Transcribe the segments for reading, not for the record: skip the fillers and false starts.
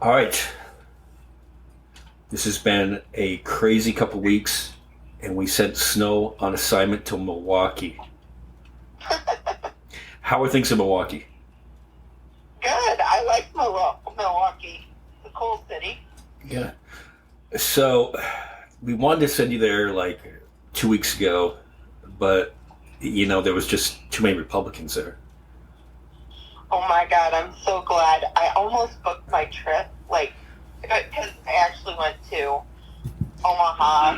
All right. This has been a crazy couple weeks, and we sent Snow on assignment to Milwaukee. How are things in Milwaukee? Good. I like Milwaukee. It's a cool city. Yeah. So, we wanted to send you there like 2 weeks ago, but there was just too many Republicans there. Oh my God, I'm so glad. I almost booked my trip, like, because I actually went to Omaha,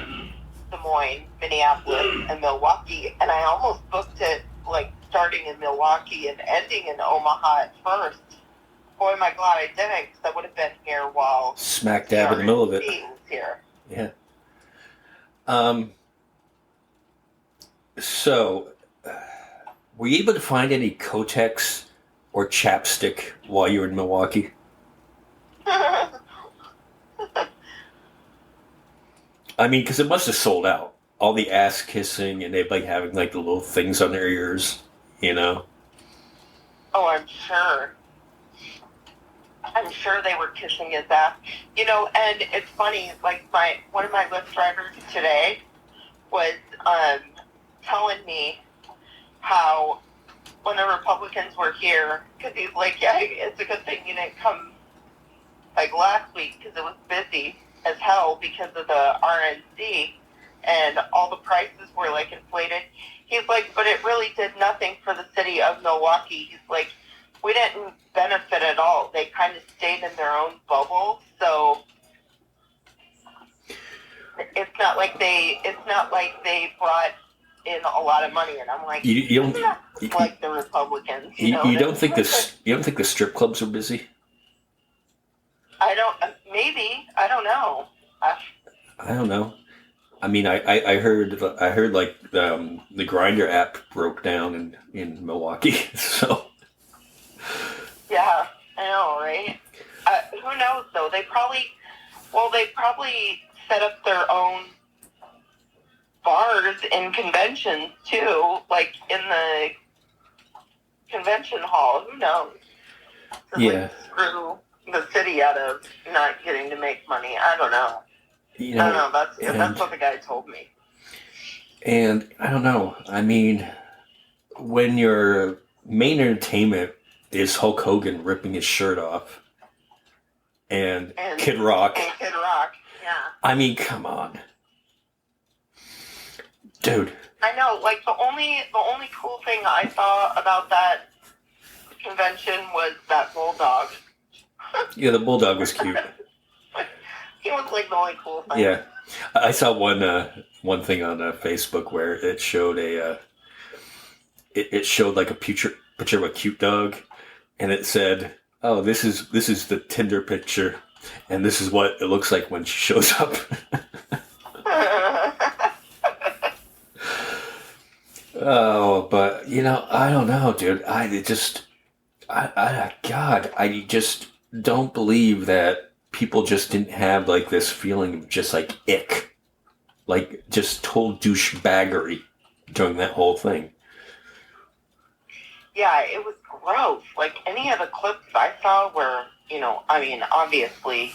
Des Moines, Minneapolis, and Milwaukee, and I almost booked it, like, starting in Milwaukee and ending in Omaha at first. Boy, am I glad I didn't, because I would have been here while Smack the dab in the middle of it. RNC was here. Yeah. Um. So, were you able to find any Kotex or chapstick while you were in Milwaukee? I mean, because it must have sold out. All the ass kissing, and they like having like the little things on their ears, you know. Oh, I'm sure. I'm sure they were kissing his ass. And it's funny, like one of my Lyft drivers today was telling me how when the Republicans were here, because he's like, yeah, it's a good thing you didn't come like last week because it was busy as hell because of the RNC and all the prices were like inflated. He's like, but it really did nothing for the city of Milwaukee. He's like, we didn't benefit at all. They kind of stayed in their own bubble, so it's not like they brought in a lot of money. And I'm like, You don't like the Republicans, you don't think this you don't think the strip clubs are busy? I don't. Maybe I don't know. I don't know. I mean, I heard like the Grinder app broke down in Milwaukee, so. Yeah, I know, right? Who knows though? They probably set up their own bars in conventions too, like in the convention hall. Who knows? Yeah. Screw the city out of not getting to make money. I don't know. I don't know. That's what the guy told me. And I don't know. I mean, when your main entertainment is Hulk Hogan ripping his shirt off and Kid Rock. And Kid Rock, yeah. I mean, come on. Dude. I know, like the only cool thing I saw about that convention was that bulldog. Yeah, the bulldog was cute. He was like the only cool thing. Yeah. I saw one thing on Facebook where it showed it showed like a picture of a cute dog, and it said, "Oh, this is the Tinder picture, and this is what it looks like when she shows up." Oh, but I don't know, dude. I just don't believe that people just didn't have like this feeling of just like ick, like just total douchebaggery during that whole thing. Yeah, it was gross. Like any of the clips I saw where, I mean, obviously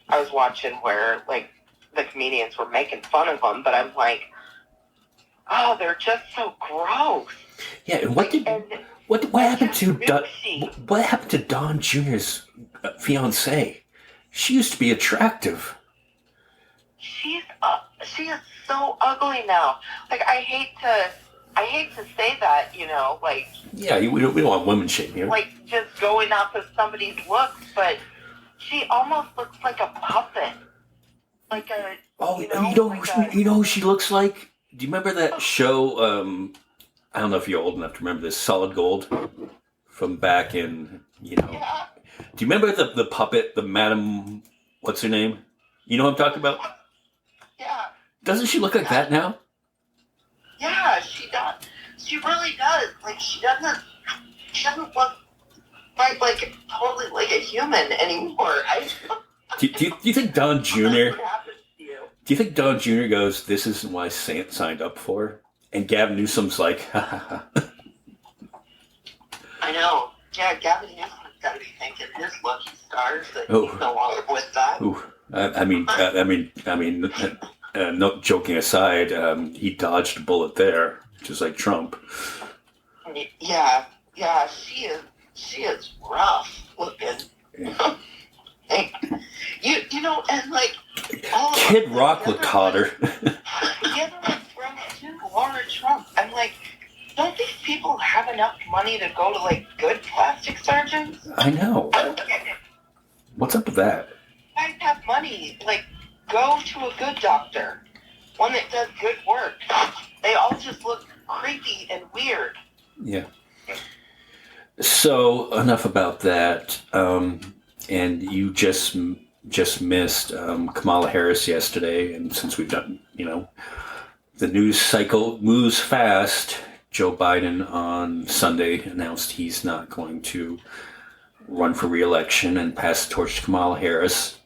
I was watching where like the comedians were making fun of them, but I'm like, oh, they're just so gross. Yeah, and what happened to what happened to Don Jr.'s fiancée? She used to be attractive. She is so ugly now. Like I hate to say that, like. Yeah, we don't want women shaming here. Like just going off of somebody's looks, but she almost looks like a puppet. Like a. Oh, you know who she looks like? Do you remember that show? I don't know if you're old enough to remember this. Solid Gold, from back in. Yeah. Do you remember the puppet, the Madam? What's her name? You know what I'm talking about? Yeah. Doesn't she look like that now? Yeah, she does. She really does. Like she doesn't look like totally like a human anymore. Do you think Don Jr. What happens to you? Do you think Don Jr. goes, "This isn't what I signed up for"? And Gavin Newsom's like, "Ha ha ha." I know. Yeah, Gavin Newsom's got to be thinking his lucky scars that he's no longer with that. Ooh. No, joking aside, he dodged a bullet there, just like Trump. Yeah, she is rough looking. Yeah. you know, and like Kid Rock looked hotter. The other one's gross too, Laura Trump. I'm like, don't these people have enough money to go to like good plastic surgeons? I know. What's up with that? You guys have money, like go to a good doctor, one that does good work. They all just look creepy and weird. Yeah. So enough about that. And you just missed Kamala Harris yesterday, and since we've done, the news cycle moves fast. Joe Biden on Sunday announced he's not going to run for re-election and pass the torch to Kamala Harris.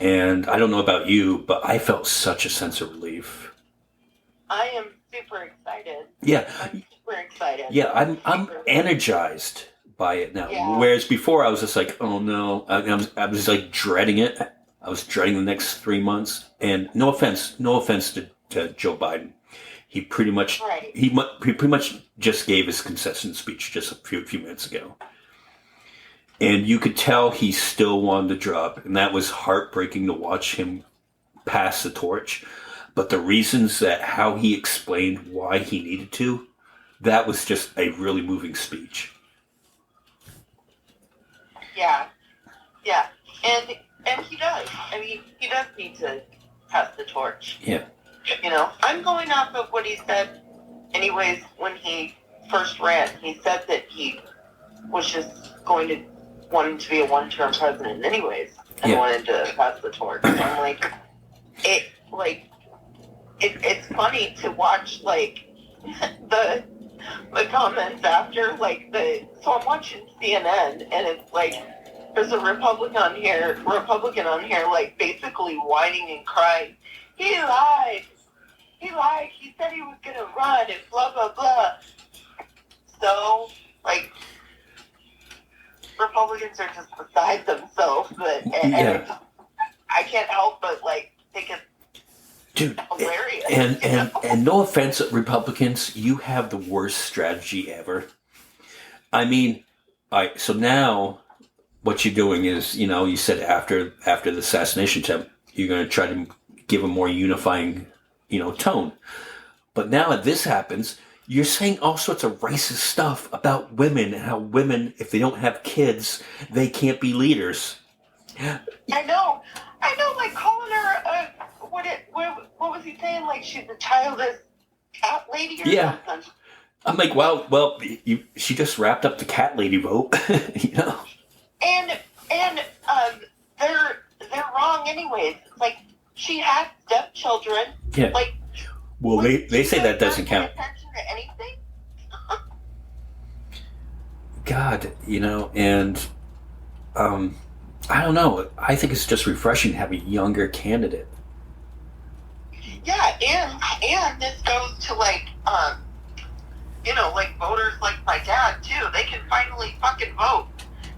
And I don't know about you, but I felt such a sense of relief. I am super excited. Yeah. I'm super excited. Yeah, I'm energized by it now. Yeah. Whereas before I was just like, oh no, I was like dreading it. I was dreading the next 3 months. And no offense to Joe Biden. He pretty much he pretty much just gave his concession speech just a few minutes ago. And you could tell he still wanted to drop, and that was heartbreaking to watch him pass the torch. But the reasons that how he explained why he needed to, that was just a really moving speech. Yeah. And he does. I mean, he does need to pass the torch. Yeah. I'm going off of what he said anyways when he first ran. He said that he was just going to want him to be a one-term president anyways and wanted to pass the torch. So I'm like, it's funny to watch, like, the comments after, like, so I'm watching CNN, and it's like, there's a Republican on here, like, basically whining and crying. He lied. He said he was going to run and blah, blah, blah. So, like, Republicans are just beside themselves, but and I can't help but, like, think it's hilarious. And no offense, Republicans, you have the worst strategy ever. I mean, so now what you're doing is, you said after the assassination attempt, you're going to try to give a more unifying, tone. But now that this happens, you're saying all sorts of racist stuff about women and how women, if they don't have kids, they can't be leaders. I know, like calling her what was he saying? Like she's a childless cat lady or something. I'm like, well, she just wrapped up the cat lady vote, And they're wrong anyways. Like, she had stepchildren. Yeah. Like, well, they say that doesn't count. Attention to anything? God, and I don't know. I think it's just refreshing to have a younger candidate. Yeah, and this goes to like like voters like my dad too. They can finally fucking vote.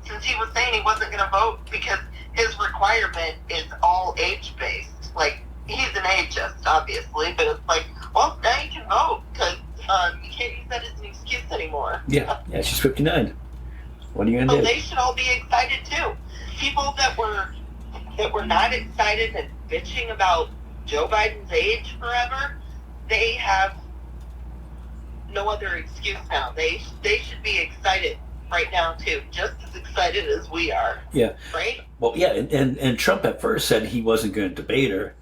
Since he was saying he wasn't going to vote because his requirement is all age-based. Like, he's an ageist, obviously, but it's like, well, now you can vote because you can't use that as an excuse anymore. Yeah, she's 59. What are you going to do? They should all be excited, too. People that were not excited and bitching about Joe Biden's age forever, they have no other excuse now. They should be excited right now too, just as excited as we are. Yeah. Right? Well, yeah, and Trump at first said he wasn't going to debate her.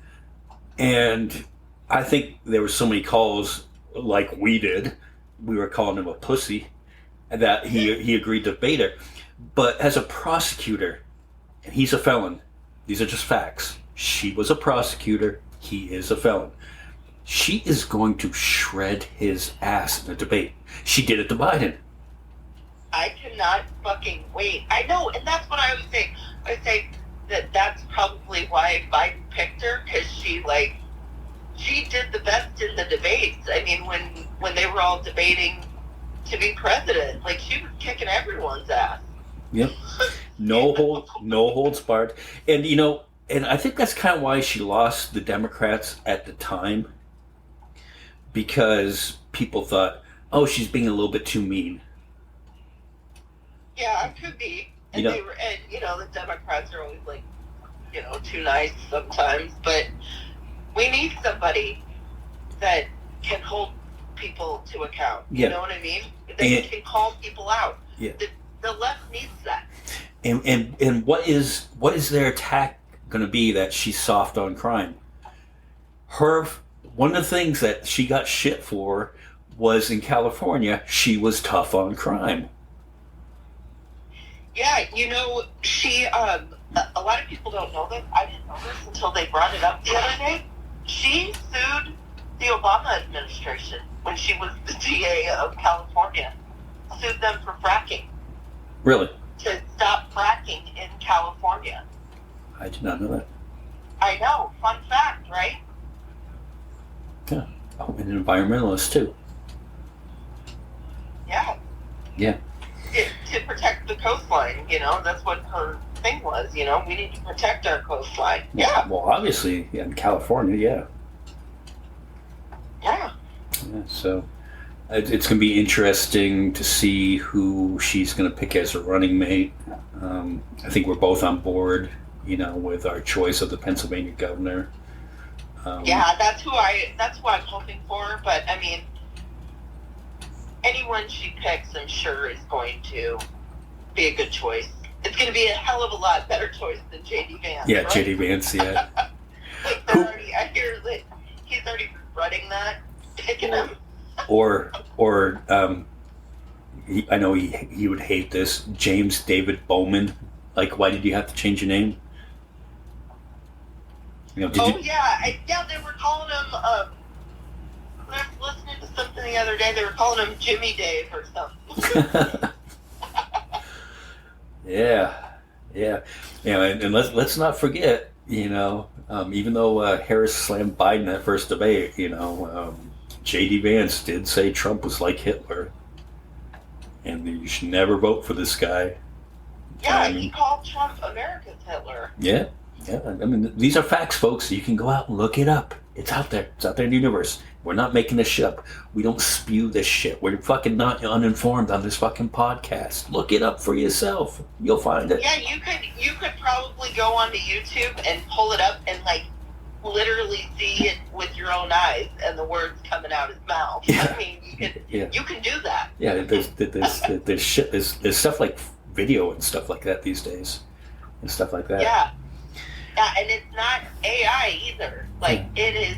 And I think there were so many calls like we did. We were calling him a pussy, and that he agreed to debate her. But as a prosecutor, and he's a felon, these are just facts. She was a prosecutor, he is a felon. She is going to shred his ass in a debate. She did it to Biden. I cannot fucking wait. I know, and that's what I would say. I would say that that's probably why Biden picked her, because she did the best in the debates. I mean, when they were all debating to be president, like, she was kicking everyone's ass. Yep. no holds barred. And and I think that's kind of why she lost the Democrats at the time, because people thought, oh, she's being a little bit too mean. Yeah, it could be. And they were, and the Democrats are always like, too nice sometimes. But we need somebody that can hold people to account. You know what I mean? That can call people out. Yeah. The left needs that. And what is their attack going to be that she's soft on crime? One of the things that she got shit for was in California, she was tough on crime. Yeah, she, a lot of people don't know this. I didn't know this until they brought it up the other day. She sued the Obama administration when she was the DA of California. Sued them for fracking. Really? To stop fracking in California. I did not know that. I know. Fun fact, right? Yeah. Oh, and an environmentalist, too. Yeah. Yeah. To protect the coastline, that's what her thing was, we need to protect our coastline. Yeah. Well, obviously, in California, yeah. Yeah. Yeah, so it's going to be interesting to see who she's going to pick as a running mate. I think we're both on board, with our choice of the Pennsylvania governor. Yeah, that's who I'm hoping for, but I mean, anyone she picks, I'm sure, is going to be a good choice. It's going to be a hell of a lot better choice than J.D. Vance. Yeah, right? J.D. Vance, yeah. I hear that he's already running that, picking him. Or I know he would hate this, James David Bowman. Like, why did you have to change your name? They were calling him, I was listening to something the other day, they were calling him Jimmy Dave or something. Yeah. And let's not forget, even though Harris slammed Biden that first debate, J.D. Vance did say Trump was like Hitler, and you should never vote for this guy. Yeah, he called Trump America's Hitler. Yeah. I mean, these are facts, folks. You can go out and look it up. It's out there. It's out there in the universe. We're not making this shit up. We don't spew this shit. We're fucking not uninformed on this fucking podcast. Look it up for yourself. You'll find it. Yeah, you could probably go onto YouTube and pull it up and literally see it with your own eyes and the words coming out his mouth. Yeah. I mean, you can do that. Yeah, there's shit. There's stuff like video and stuff like that these days, and stuff like that. Yeah, and it's not AI either. It is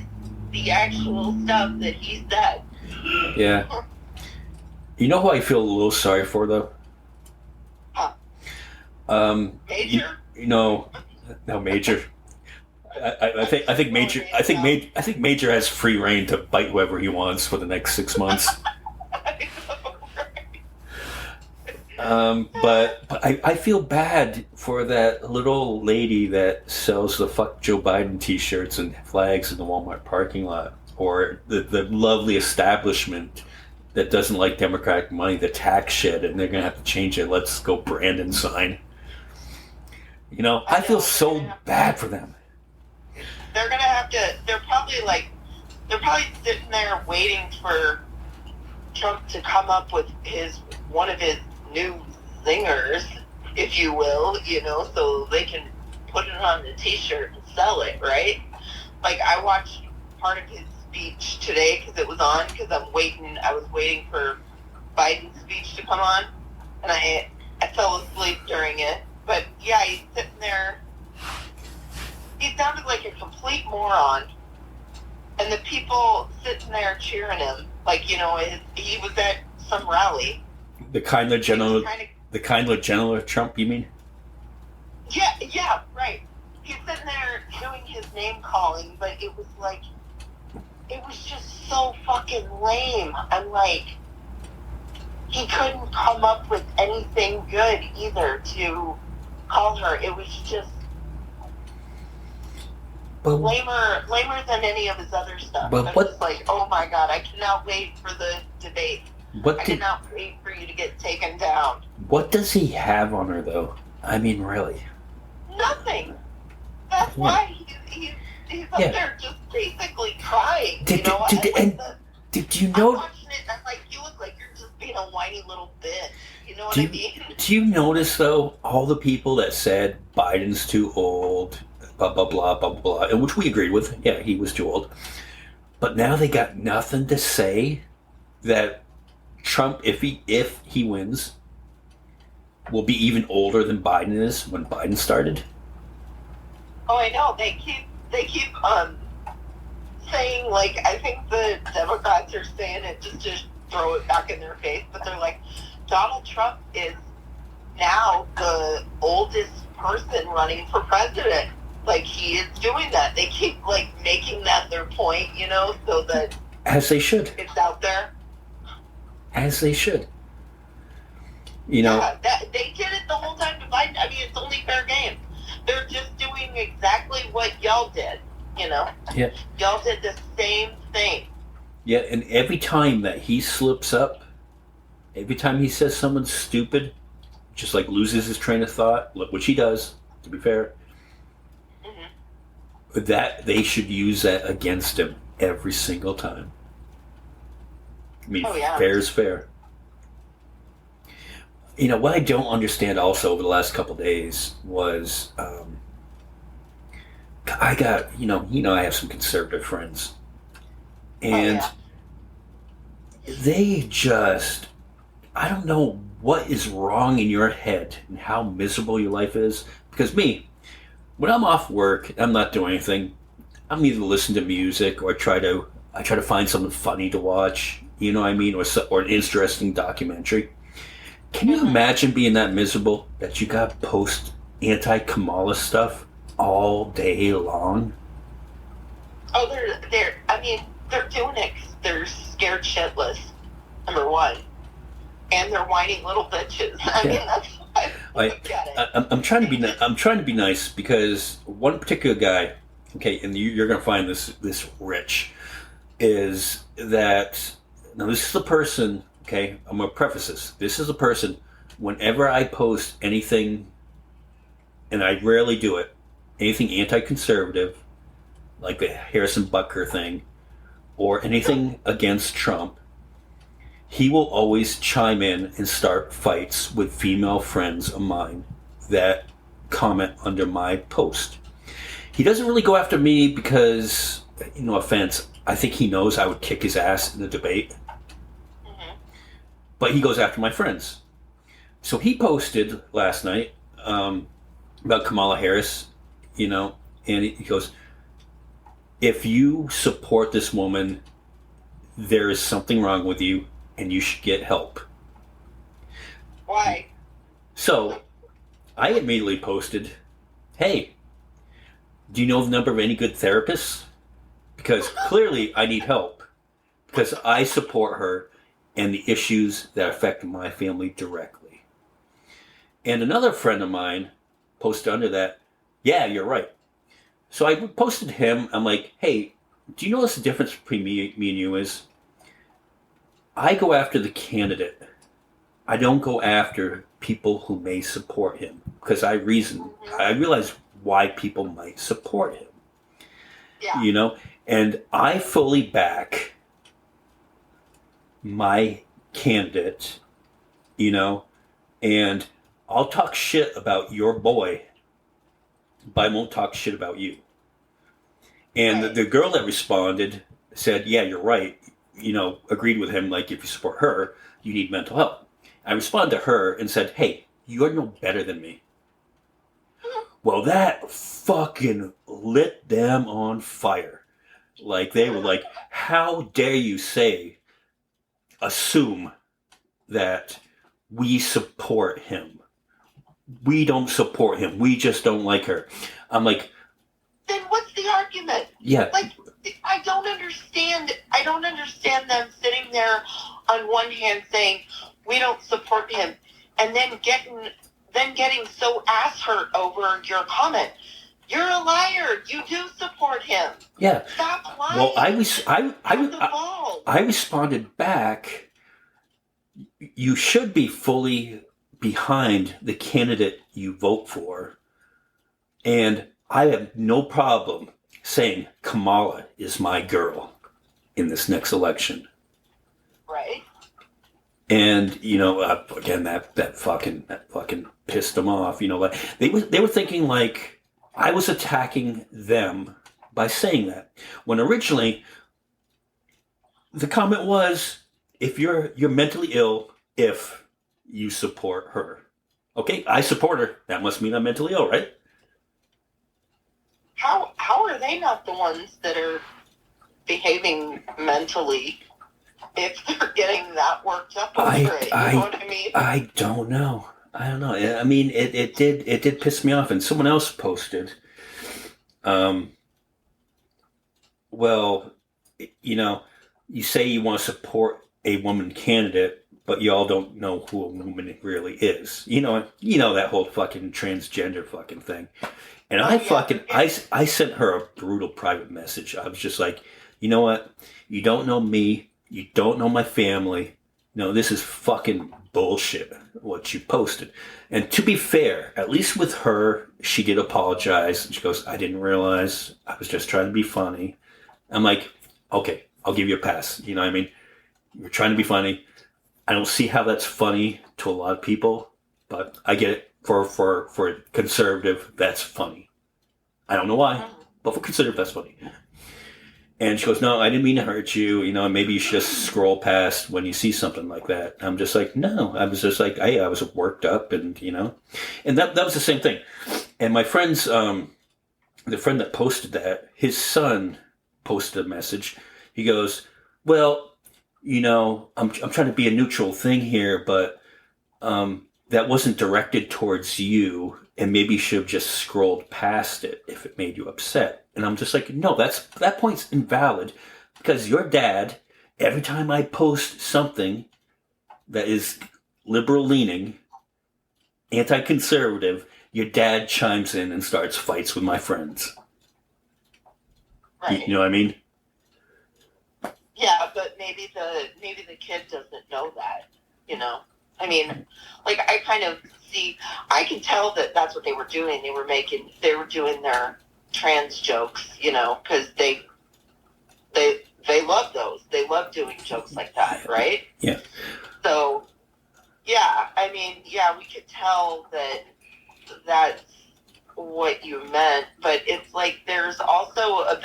the actual stuff that he said. Yeah. You know who I feel a little sorry for, though? Huh. Major? No, Major. I think Major has free reign to bite whoever he wants for the next 6 months. But I feel bad for that little lady that sells the "Fuck Joe Biden" T-shirts and flags in the Walmart parking lot, or the lovely establishment that doesn't like Democratic money, the tax shed, and they're gonna have to change it. Let's go Brandon sign. I feel so bad for them. They're gonna have to. They're probably sitting there waiting for Trump to come up with one of his new zingers, if you will, so they can put it on the T-shirt and sell it, right? I watched part of his speech today because it was on, because I was waiting for Biden's speech to come on, and I fell asleep during it. But yeah, he's sitting there. He sounded like a complete moron, and the people sitting there cheering him, he was at some rally. The kindler, gentler Trump, you mean? Yeah, right. He's sitting there doing his name calling, but it was just so fucking lame. I'm like, he couldn't come up with anything good either to call her. It was just lamer than any of his other stuff. But what? Just oh my god, I cannot wait for the debate. I cannot wait for you to get taken down. What does he have on her, though? I mean, really. Nothing. That's Yeah. why he's up Yeah. there just basically crying. Did, You know, did, did, and did you know? I'm watching it and I'm like, you look like you're just being a whiny little bitch. You know what Do I you, mean? do you notice though all the people that said Biden's too old, blah blah blah blah blah, and which we agreed with. Yeah, he was too old. But now they got nothing to say that Trump, if he wins, will be even older than Biden is when Biden started. Oh, I know. They keep saying, like, I think the Democrats are saying it just to throw it back in their face, but they're like, Donald Trump is now the oldest person running for president. Like, he is doing that. They keep, like, making that their point, you know, so that As they should. it's out there. As they should. You know. Yeah, they did it the whole time to Biden. I mean, it's only fair game. They're just doing exactly what y'all did, you know? Yeah. Y'all did the same thing. Yeah, and every time that he slips up, every time he says someone stupid, just like loses his train of thought, which he does, to be fair, that they should use that against him every single time. I mean, fair is fair. You know, what I don't understand also over the last couple of days was I got, I have some conservative friends. And they just, I don't know what is wrong in your head and how miserable your life is. Because me, when I'm off work, I'm not doing anything. I'm either listening to music or I try to find something funny to watch. You know what I mean? Or an interesting documentary. Can you imagine being that miserable that you got to post anti-Kamala stuff all day long? Oh, they're doing it 'cause they're scared shitless, number one. And they're whining little bitches. I mean, that's why I get it. I'm trying to be nice because one particular guy, okay, and you're going to find this rich, is that, now this is the person, okay, I'm going to preface this. This is a person, whenever I post anything, and I rarely do it, anything anti-conservative, like the Harrison Butker thing, or anything against Trump, he will always chime in and start fights with female friends of mine that comment under my post. He doesn't really go after me because, no offense, I think he knows I would kick his ass in the debate. But he goes after my friends. So he posted last night about Kamala Harris, and he goes, if you support this woman, there is something wrong with you and you should get help. Why? So I immediately posted, hey, do you know the number of any good therapists? Because clearly I need help. Because I support her and the issues that affect my family directly. And another friend of mine posted under that, yeah, you're right. So I posted to him, I'm like, hey, do you notice the difference between me and you is? I go after the candidate. I don't go after people who may support him. Because I realize why people might support him. Yeah. And I fully back my candidate, and I'll talk shit about your boy, but I won't talk shit about you. And the girl that responded said, yeah, you're right, agreed with him, like, if you support her, you need mental help. I responded to her and said, hey, you're no better than me. Well, that fucking lit them on fire. Like, they were like, how dare you assume that we support him. We don't support him. We just don't like her. I'm like, then what's the argument? Yeah. Like, I don't understand them sitting there on one hand saying, we don't support him, and then getting so ass hurt over your comment. You're a liar. You do support him. Yeah. Stop lying. Well, I responded back, you should be fully behind the candidate you vote for. And I have no problem saying Kamala is my girl in this next election. Right. And, again, that fucking pissed them off. Like they were thinking like I was attacking them by saying that. When originally the comment was, if you're mentally ill if you support her. Okay, I support her. That must mean I'm mentally ill, right? How are they not the ones that are behaving mentally if they're getting that worked up over it? You know what I mean? I don't know. I mean, it did piss me off. And someone else posted, well, you say you want to support a woman candidate, but y'all don't know who a woman really is. That whole fucking transgender fucking thing. And I sent her a brutal private message. I was just like, you know what? You don't know me. You don't know my family. No, this is fucking bullshit, what you posted. And to be fair, at least with her, she did apologize. She goes, I didn't realize. I was just trying to be funny. I'm like, okay, I'll give you a pass. You know what I mean? You're trying to be funny. I don't see how that's funny to a lot of people, but I get it. For conservative, that's funny. I don't know why, but for conservative, that's funny. And she goes, no, I didn't mean to hurt you. Maybe you should just scroll past when you see something like that. I'm just like, no. I was just like, I was worked up and that was the same thing. And my friend's, the friend that posted that, his son posted a message. He goes, well, I'm trying to be a neutral thing here, but, that wasn't directed towards you, and maybe you should have just scrolled past it if it made you upset. And I'm just like, no, that point's invalid, because your dad, every time I post something that is liberal-leaning, anti-conservative, your dad chimes in and starts fights with my friends. Right. You know what I mean? Yeah, but maybe the kid doesn't know that, I mean, like, I can tell that that's what they were doing. They were doing their trans jokes, because they love those. They love doing jokes like that, right? Yeah. So, yeah, I mean, yeah, we could tell that that's what you meant, but it's like there's also a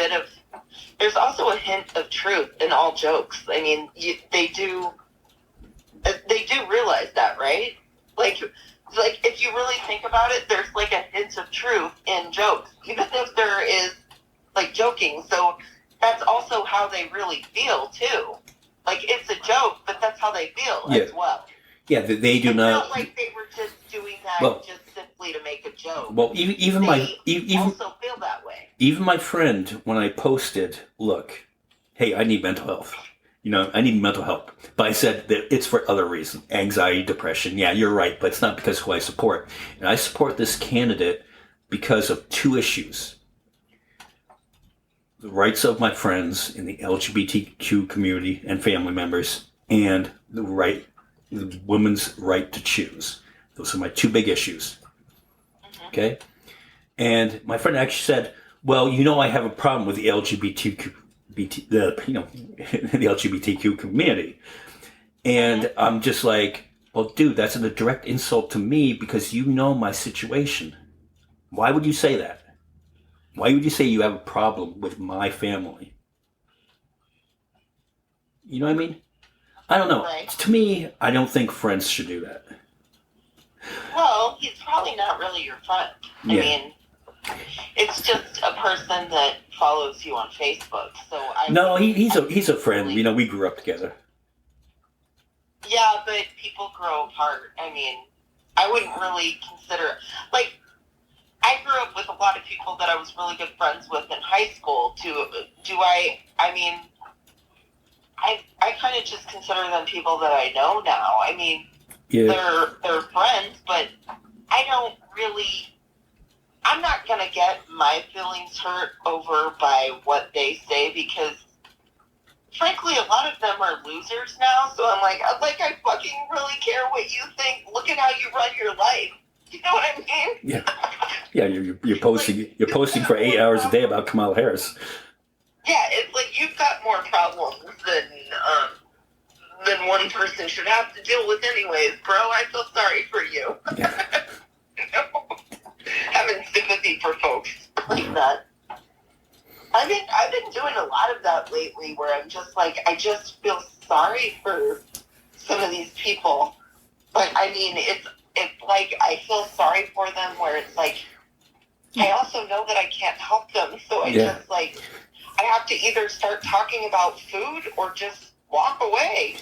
hint of truth in all jokes. I mean, they do realize that, right? Like if you really think about it, there's like a hint of truth in jokes, even if there is like joking. So that's also how they really feel too. Like, it's a joke, but that's how they feel as well. Yeah, they do not. It's not like they were just doing that just simply to make a joke. Well, even also feel that way. Even my friend, when I posted, look, hey, I need mental health. I need mental help. But I said that it's for other reasons. Anxiety, depression. Yeah, you're right, but it's not because of who I support. And I support this candidate because of two issues. The rights of my friends in the LGBTQ community and family members, and the woman's right to choose. Those are my two big issues. Mm-hmm. Okay? And my friend actually said, well, I have a problem with the the LGBTQ community. And I'm just like, well, dude, that's a direct insult to me because you know my situation. Why would you say that? Why would you say you have a problem with my family? You know what I mean? I don't know. Right. To me, I don't think friends should do that. Well, he's probably not really your friend. Yeah. I mean, it's just a person that follows you on Facebook. So he's a friend. We grew up together. Yeah, but people grow apart. I mean, I wouldn't really consider, like, I grew up with a lot of people that I was really good friends with in high school. I kind of just consider them people that I know now. I mean, yeah. They're friends, but I'm not going to get my feelings hurt over by what they say, because frankly, a lot of them are losers now. So I'm like, I fucking really care what you think. Look at how you run your life. You know what I mean? Yeah. Yeah, you're posting Like, you're posting for 8 hours a day about Kamala Harris. Yeah, it's like you've got more problems than one person should have to deal with anyways, bro. I feel sorry for you. Yeah. You know? Having sympathy for folks like that. I've been doing a lot of that lately where I'm just like, I just feel sorry for some of these people. But I mean, it's like I feel sorry for them where it's like, I also know that I can't help them. So I just like, I have to either start talking about food or just walk away.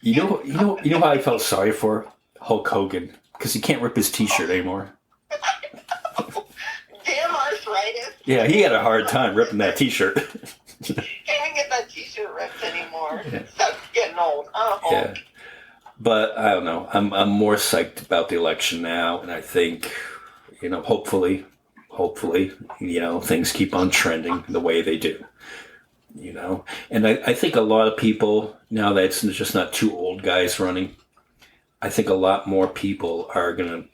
You know how I felt sorry for Hulk Hogan, because he can't rip his T-shirt anymore. Damn arthritis. Yeah, he had a hard time ripping that T-shirt. Can't even get that T-shirt ripped anymore. Yeah. That's getting old. Yeah, but I don't know. I'm more psyched about the election now, and I think, hopefully, things keep on trending the way they do. And I think a lot of people, now that it's just not two old guys running, I think a lot more people are going to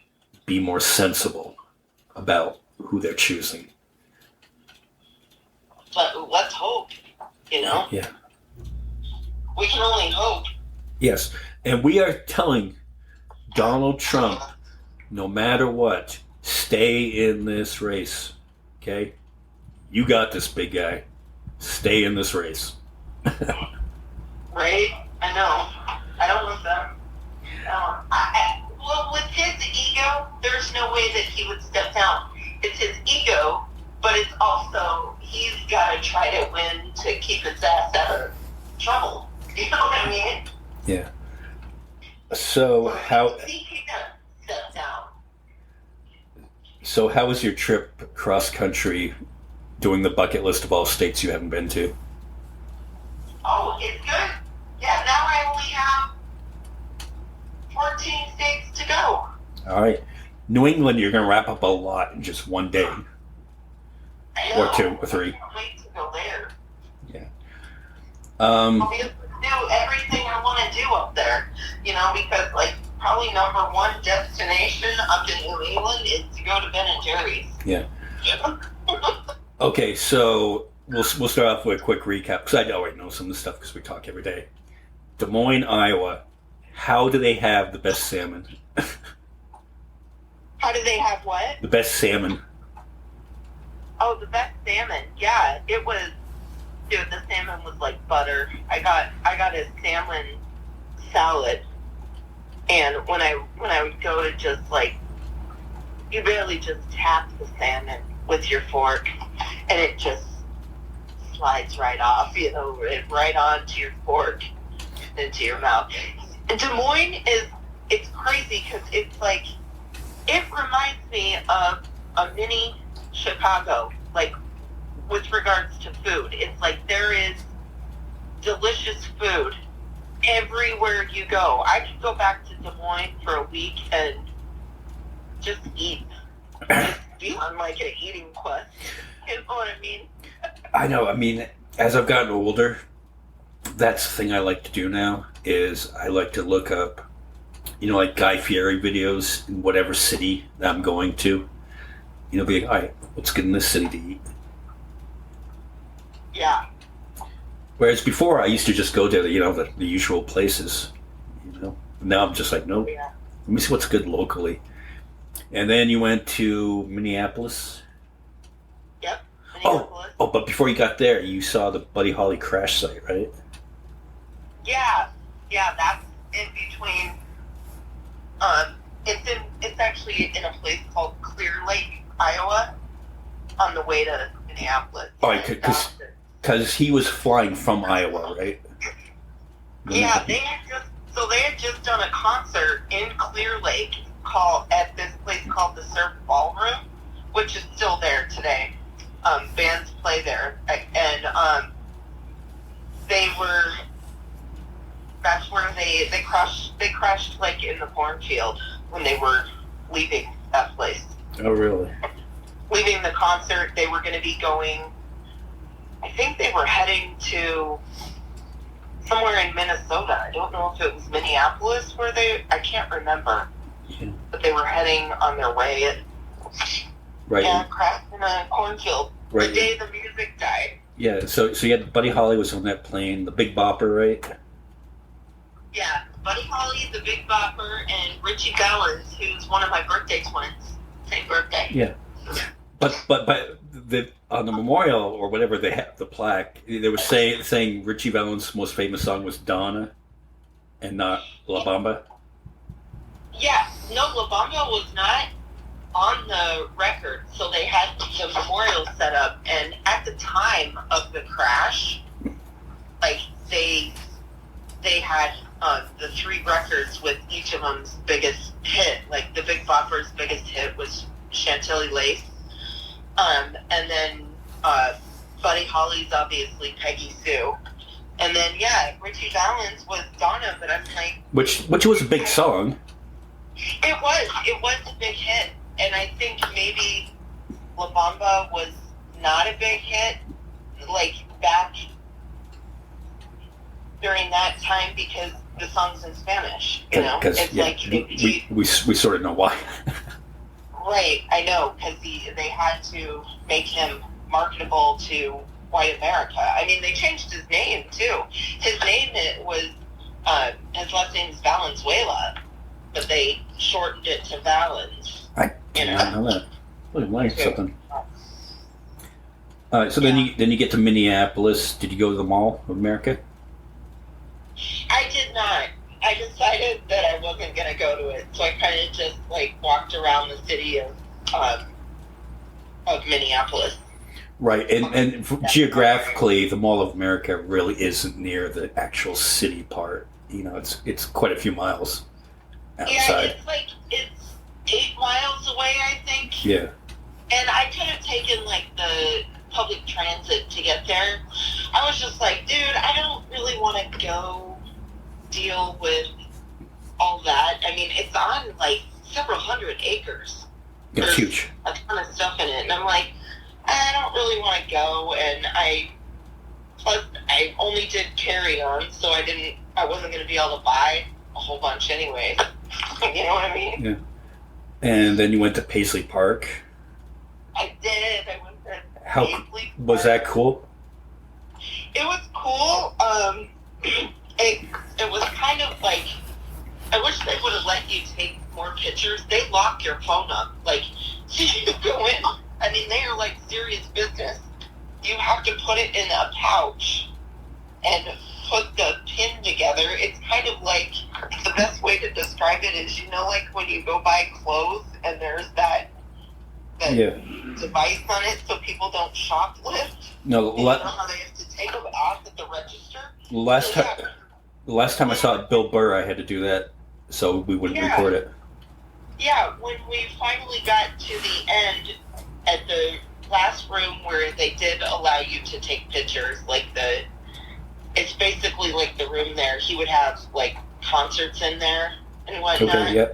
be more sensible about who they're choosing. But let's hope, Yeah. We can only hope. Yes. And we are telling Donald Trump, no matter what, stay in this race. Okay? You got this, big guy. Stay in this race. Right? I know. I don't want that. Well, with his ego, there's no way that he would step down. It's his ego, but it's also, he's got to try to win to keep his ass out of trouble. You know what I mean? Yeah. So how was your trip cross country, doing the bucket list of all states you haven't been to? Oh, it's good. Yeah, now I only have 14 states to go. All right. New England, you're going to wrap up a lot in just one day. Or two, or three. I can't wait to go there. Yeah. I'll be able to do everything I want to do up there. Because, probably number one destination up in New England is to go to Ben and Jerry's. Yeah. Okay, so we'll start off with a quick recap, because I already know some of the stuff because we talk every day. Des Moines, Iowa. How do they have the best salmon? How do they have what? The best salmon. Oh, the best salmon. Yeah, it was. Dude, the salmon was like butter. I got a salmon salad, and when I would go to just you barely just tap the salmon with your fork, and it just slides right off, right onto your fork, into your mouth. And Des Moines it's crazy because it's it reminds me of a mini Chicago, with regards to food. It's there is delicious food everywhere you go. I could go back to Des Moines for a week and just eat. Just be on an eating quest. You know what I mean? I know. I mean, as I've gotten older, that's the thing I like to do now, is I like to look up, Guy Fieri videos in whatever city that I'm going to. Be like, all right, what's good in this city to eat? Yeah. Whereas before, I used to just go to the usual places. Now I'm just like, nope. Yeah. Let me see what's good locally. And then you went to Minneapolis. Yep. Minneapolis. Oh, but before you got there, you saw the Buddy Holly crash site, right? Yeah, that's in between. It's actually in a place called Clear Lake, Iowa, on the way to Minneapolis. Oh, because he was flying from Iowa, right? Yeah, they had just done a concert in Clear Lake at this place called the Surf Ballroom, which is still there today. Bands play there, and that's where they crashed in the cornfield when they were leaving that place. Oh, really? Leaving the concert, they were going to be going, I think they were heading to somewhere in Minnesota. I don't know if it was Minneapolis where I can't remember. Yeah. But they were heading on their way and Right. crashed in a cornfield Right. the day the music died. Yeah, so you had Buddy Holly was on that plane, the Big Bopper, right? Yeah, Buddy Holly, the Big Bopper, and Richie Valens, who's one of my birthday twins. Same birthday. Yeah. But on the memorial or whatever they have the plaque, they were saying Richie Valens' most famous song was Donna, and not La Bamba. Yeah, no, La Bamba was not on the record, so they had the memorial set up, and at the time of the crash, like they had the 3 records with each of them's biggest hit. Like the Big Bopper's biggest hit was Chantilly Lace, and then Buddy Holly's obviously Peggy Sue, and then Richie Valens was Donna. But I'm like, which was a big song. It was a big hit. And I think maybe La Bamba was not a big hit, like back during that time because the song's in Spanish. You know, it's like we sort of know why. Right, I know, because they had to make him marketable to white America. I mean, they changed his name too. His name was his last name is Valenzuela, but they shortened it to Valens. I didn't know that. Well, learning something. So then you get to Minneapolis. Did you go to the Mall of America? I did not. I decided that I wasn't going to go to it, so I kind of just like walked around the city of Minneapolis. Right, and geographically, the Mall of America really isn't near the actual city part. You know, it's quite a few miles outside. Yeah, it's 8 miles away, I think. Yeah. And I could have taken like the public transit to get there. I was just like, dude, I don't really want to go deal with all that. I mean, it's on like several hundred acres. Yeah, it's huge. A ton of stuff in it. And I'm like, I don't really want to go. And plus I only did carry-on, so I wasn't going to be able to buy a whole bunch anyway. You know what I mean? Yeah. And then you went to Paisley Park. I did. I went to How Paisley Park. Was that cool? It was cool. It was kind of like, I wish they would have let you take more pictures. They lock your phone up. Like, you go in. I mean, they are like serious business. You have to put it in a pouch and put the pin together. It's kind of like, the best way to describe it is, you know, like when you go buy clothes and there's that device on it so people don't shoplift. No, you know how they have to take them off at the register? The last time I saw Bill Burr, I had to do that so we wouldn't record it. Yeah, when we finally got to the end at the last room where they did allow you to take pictures, like it's basically like the room there. He would have like concerts in there and whatnot. Okay, yeah.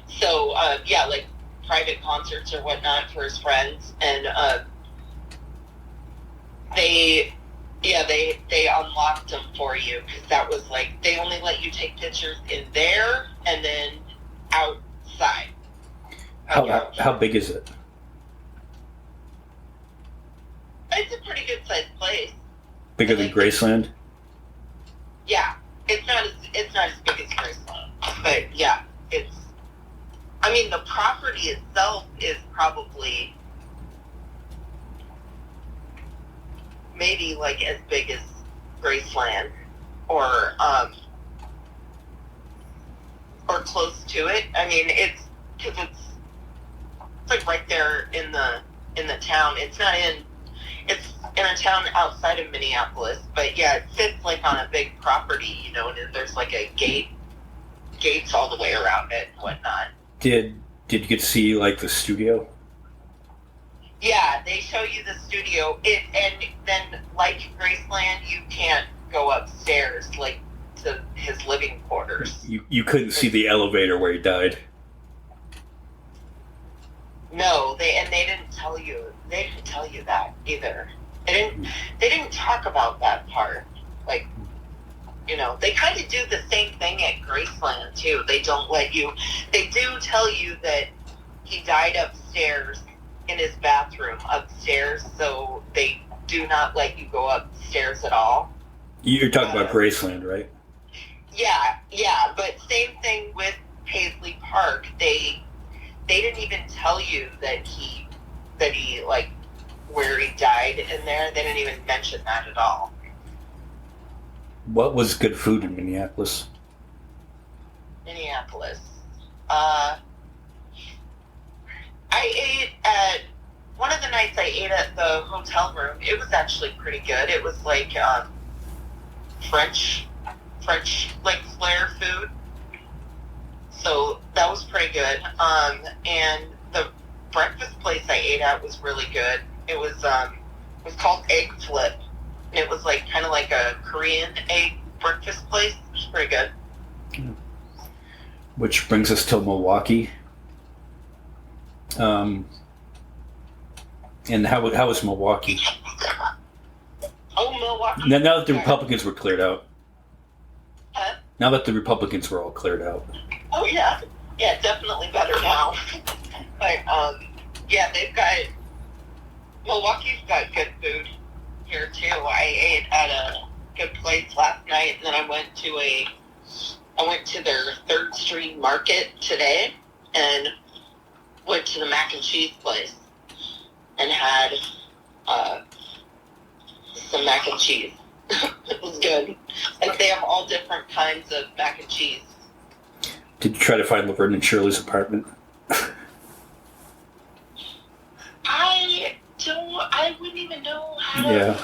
So, like private concerts or whatnot for his friends. And they unlocked them for you because that was like, they only let you take pictures in there and then outside. How big is it? It's a pretty good sized place. Bigger than Graceland? Yeah, it's not as big as Graceland, but yeah, I mean, the property itself is probably maybe like as big as Graceland, or close to it. I mean, it's like right there in the town. It's in a town outside of Minneapolis, but yeah, it sits like on a big property, you know, and there's like a gates all the way around it and whatnot. Did you get to see like the studio? Yeah, they show you the studio. And then like Graceland, you can't go upstairs like to his living quarters. You couldn't see the elevator where he died. No, they didn't tell you. They didn't tell you that either. They didn't talk about that part. Like, they kind of do the same thing at Graceland, too. They don't let you, they do tell you that he died upstairs in his bathroom upstairs, so they do not let you go upstairs at all. You're talking about Graceland, right? Yeah, but same thing with Paisley Park. They didn't even tell you that he like where he died in there. They didn't even mention that at all. What was good food in Minneapolis? I ate at one of the nights I ate at the hotel room. It was actually pretty good. It was like French like flair food. So that was pretty good. And the breakfast place I ate at was really good. It was called Egg Flip. And it was like kind of like a Korean egg breakfast place. It was pretty good. Which brings us to Milwaukee. And how was Milwaukee? Oh, Milwaukee. Now that the Republicans were cleared out. Huh? Now that the Republicans were all cleared out. Oh, yeah. Yeah, definitely better now. But, yeah, Milwaukee's got good food here, too. I ate at a good place last night, and then I went to their 3rd Street Market today, and went to the mac and cheese place, and had, some mac and cheese. It was good. Like, they have all different kinds of mac and cheese. Did you try to find Laverne and Shirley's apartment? I wouldn't even know how Yeah.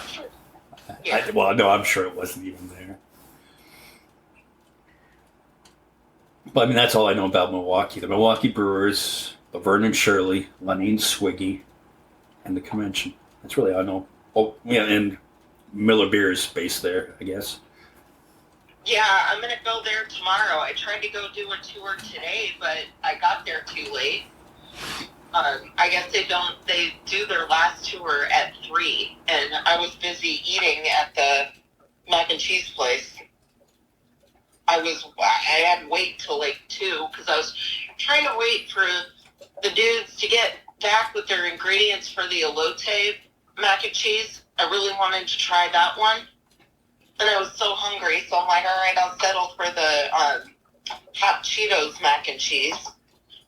to... Well, no, I'm sure it wasn't even there. But, I mean, that's all I know about Milwaukee. The Milwaukee Brewers, Laverne and Shirley, Lenny and Swiggy, and the convention. That's really all I know. Oh, yeah, and Miller Beer is based there, I guess. Yeah, I'm going to go there tomorrow. I tried to go do a tour today, but I got there too late. I guess they do their last tour at 3, and I was busy eating at the mac and cheese place. I had to wait till like 2, because I was trying to wait for the dudes to get back with their ingredients for the elote mac and cheese. I really wanted to try that one. And I was so hungry, so I'm like, all right, I'll settle for the Hot Cheetos mac and cheese,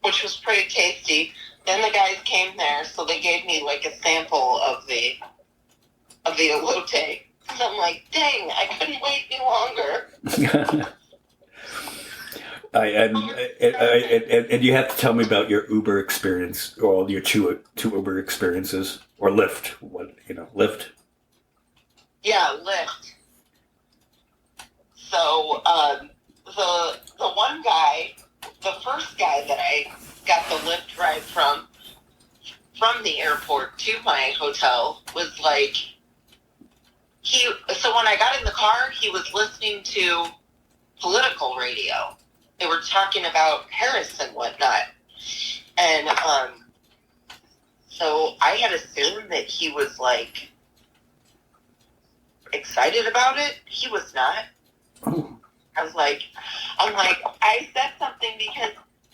which was pretty tasty. Then the guys came there, so they gave me like a sample of the elote. So I'm like, dang, I couldn't wait any longer. And you have to tell me about your Uber experience, or your two Uber experiences, or Lyft. Lyft. Yeah, Lyft. So the one guy, the first guy that I got the Lyft ride from the airport to my hotel was like, so when I got in the car, he was listening to political radio. They were talking about Harris and whatnot. And so I had assumed that he was like excited about it. He was not. I said something because,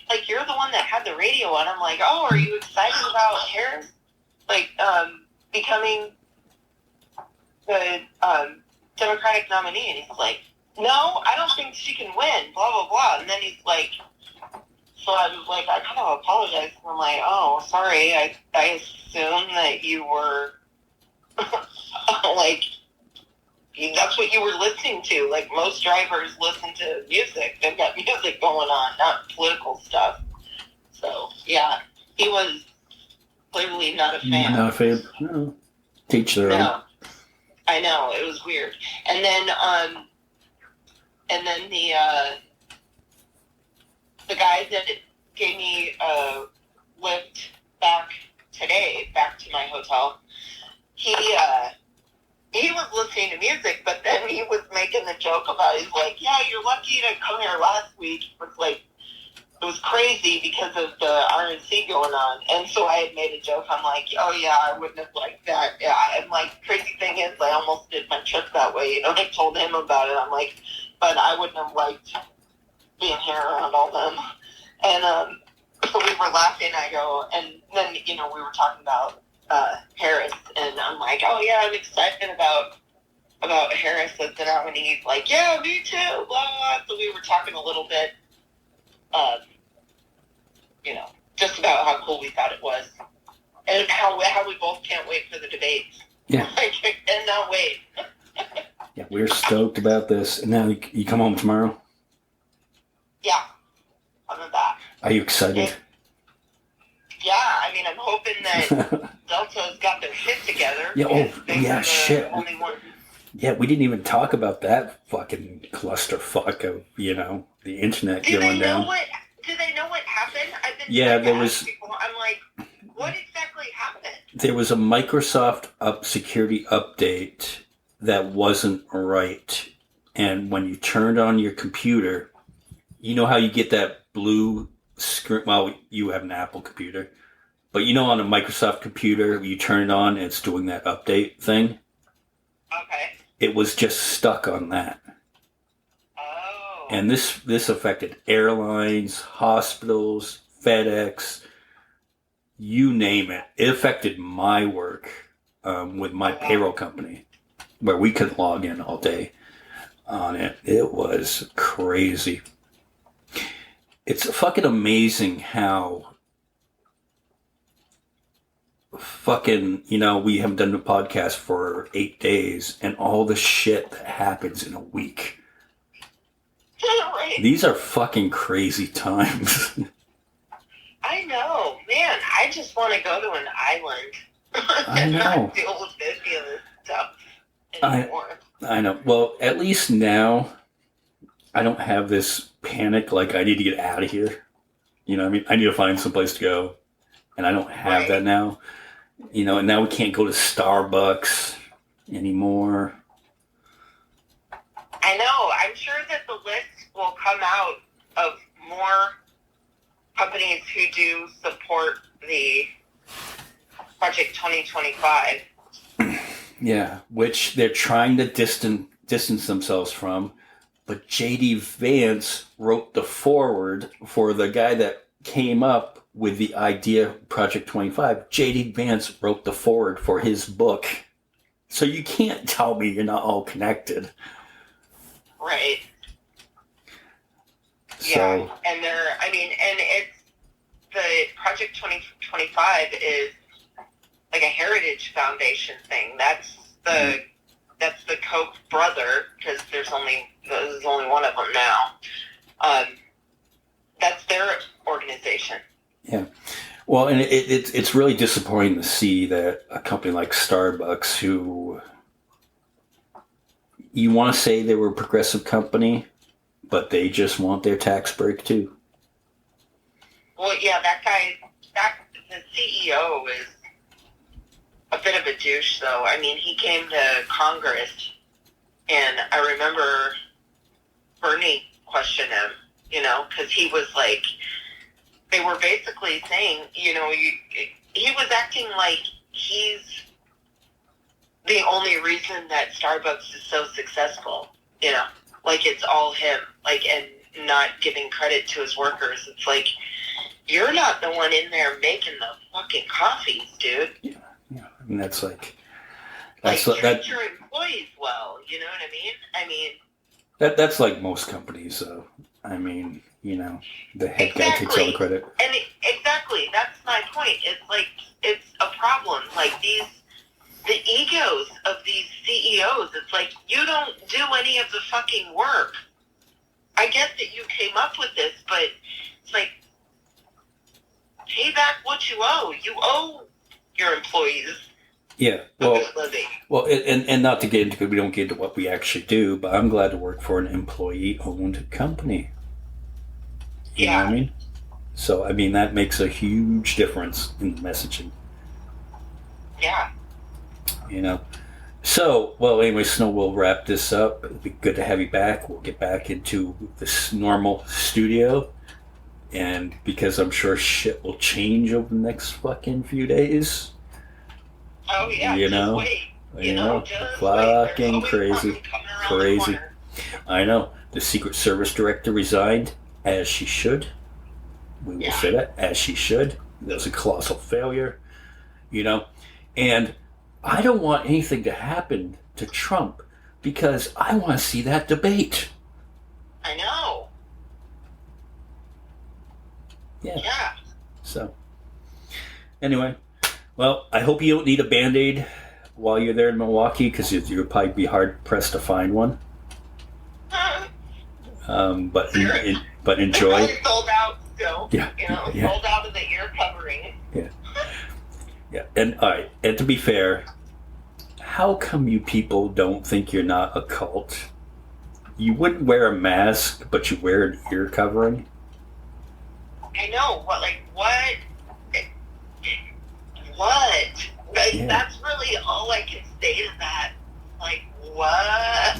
like, you're the one that had the radio on. I'm like, oh, are you excited about Harris, like, becoming the Democratic nominee? And he's like, no, I don't think she can win, blah, blah, blah. And then he's like, so I was like, I kind of apologized. And I'm like, oh, sorry, I assumed that you were, like, that's what you were listening to. Like, most drivers listen to music. They've got music going on, not political stuff. So, yeah, he was clearly not a fan. Not a fan? No. Teach their own. I know, it was weird. And then the guy that gave me a lift back today, back to my hotel, he was listening to music, but then he was making the joke about, he's like, yeah, you're lucky to come here last week. It was like it was crazy because of the RNC going on. And so I had made a joke. I'm like, oh yeah, I wouldn't have liked that. Yeah. And like, crazy thing is, I almost did my trip that way. You know, I told him about it. I'm like, but I wouldn't have liked being here around all them. And so we were laughing. I go, and then, you know, we were talking about Harris. And I'm like, oh yeah, I'm excited about Harris as the nominee. He's like, yeah, me too, blah, blah. So we were talking a little bit, you know, just about how cool we thought it was. And how we both can't wait for the debates. Yeah. Like, and not wait. Yeah, we're stoked about this. And now you come home tomorrow? Yeah, I'm back. Are you excited? Yeah, I mean, I'm hoping that Delta's got their shit together. Yeah, shit. Only one. Yeah, we didn't even talk about that fucking clusterfuck of, you know, the internet going down. Do they know what happened? I've been there was. People, I'm like, what exactly happened? There was a Microsoft security update that wasn't right, and when you turned on your computer, you know how you get that blue screen. Well, you have an Apple computer, but you know, on a Microsoft computer, you turn it on and it's doing that update thing. Okay. It was just stuck on that. Oh. And this affected airlines, hospitals, FedEx, you name it. It affected my work with my payroll company, where we couldn't log in all day on it. It was crazy. It's fucking amazing how fucking, you know, we haven't done the podcast for 8 days and all the shit that happens in a week. Right. These are fucking crazy times. I know, man. I just want to go to an island. I know. Not deal with any of this stuff anymore. I know. Well, at least now I don't have this panic like I need to get out of here. You know what I mean? I need to find someplace to go. And I don't have that now. You know, and now we can't go to Starbucks anymore. I know. I'm sure that the list will come out of more companies who do support the Project 2025. Yeah, which they're trying to distance themselves from. But J.D. Vance wrote the foreword for the guy that came up with the idea Project 25. J.D. Vance wrote the foreword for his book. So you can't tell me you're not all connected. Right. So, yeah, and it's the Project 2025 is like a heritage foundation thing. That's the Koch brother, because there's only one of them now. That's their organization. Yeah. Well, and it's really disappointing to see that a company like Starbucks, who you want to say they were a progressive company, but they just want their tax break too. Well, yeah, the CEO is a bit of a douche, though. I mean, he came to Congress, and I remember Bernie questioned him, you know, because he was like, they were basically saying, you know, he was acting like he's the only reason that Starbucks is so successful, you know, like it's all him, like, and not giving credit to his workers. It's like, you're not the one in there making the fucking coffees, dude. Yeah. I mean, that's like treat your employees well, you know what I mean? That's like most companies, though. I mean, you know, the head guy takes all the credit. And exactly, that's my point. It's like, it's a problem. Like the egos of these CEOs, it's like, you don't do any of the fucking work. I get that you came up with this, but it's like, pay back what you owe. You owe your employees. Yeah, well, and not to get into, we don't get into what we actually do, but I'm glad to work for an employee-owned company. You know what I mean? So, I mean, that makes a huge difference in the messaging. Yeah. You know? So, well, anyway, Snow, we'll wrap this up. It'll be good to have you back. We'll get back into this normal studio. And because I'm sure shit will change over the next fucking few days. Oh yeah, You just know? wait. You know? Just Fucking wait. crazy. Coming around the Crazy. corner. I know. The Secret Service director resigned, as she should. We will say that, as she should. That was a colossal failure. You know? And I don't want anything to happen to Trump because I want to see that debate. I know. Yeah. So, anyway, well, I hope you don't need a Band-Aid while you're there in Milwaukee because you'll probably be hard-pressed to find one. But enjoy. It's sold out still. Yeah. Sold out of the ear covering. Yeah. And all right. And to be fair, how come you people don't think you're not a cult? You wouldn't wear a mask, but you wear an ear covering. I know. What? Like, that's really all I can say to that. Like, what?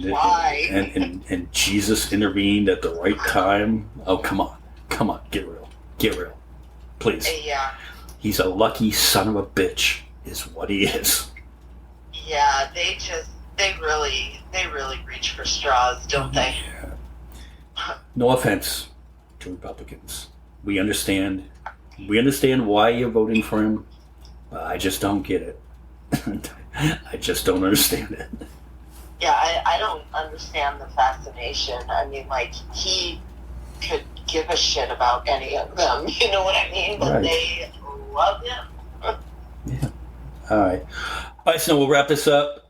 Why? And Jesus intervened at the right time. Oh, come on, get real, please. Yeah. He's a lucky son of a bitch, is what he is. Yeah, they really reach for straws, don't they? Yeah. No offense to Republicans. We understand why you're voting for him. I just don't get it. I just don't understand it. Yeah, I don't understand the fascination. I mean, like, he could give a shit about any of them. You know what I mean? But right. They love him. Yeah. All right. So we'll wrap this up.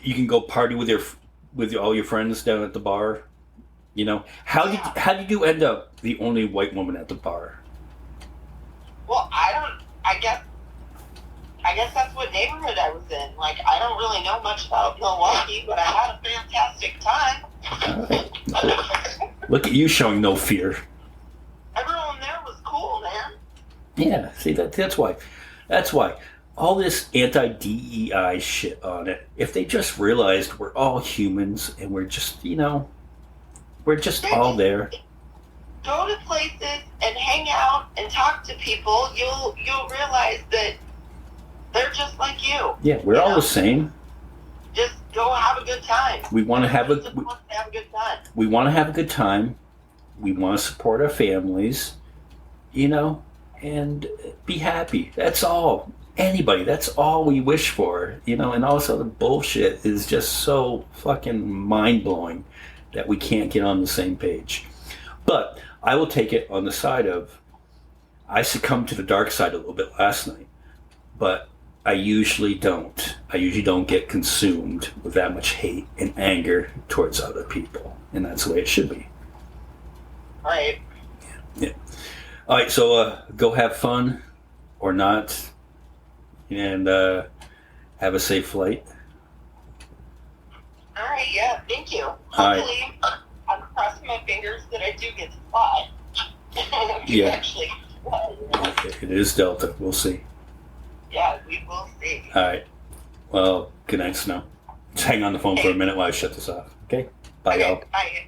You can go party with all your friends down at the bar. You know, how did you end up the only white woman at the bar? Well, I guess that's what neighborhood I was in. Like, I don't really know much about Milwaukee, but I had a fantastic time. All right. Look at you showing no fear. Everyone there was cool, man. Yeah, see, that's why. All this anti-DEI shit on it, if they just realized we're all humans and we're just, we're just all there. Go to places and hang out and talk to people. You'll realize that they're just like you. Yeah, we're all the same. Just go have a good time. We want to have a good time. We want to have a good time. We want to support our families, and be happy. That's all. Anybody, that's all we wish for, and also the bullshit is just so fucking mind-blowing that we can't get on the same page. But I will take it on the side of, I succumbed to the dark side a little bit last night, but I usually don't. I usually don't get consumed with that much hate and anger towards other people, and that's the way it should be. Right. Yeah. All right, so go have fun or not. And have a safe flight. All right, yeah, thank you. Hopefully, I'm crossing my fingers that I do get to fly. Yeah. Actually fly, It is Delta. We'll see. Yeah, we will see. All right. Well, good night, Snow. Just hang on the phone for a minute while I shut this off. Okay? Bye, y'all. Bye.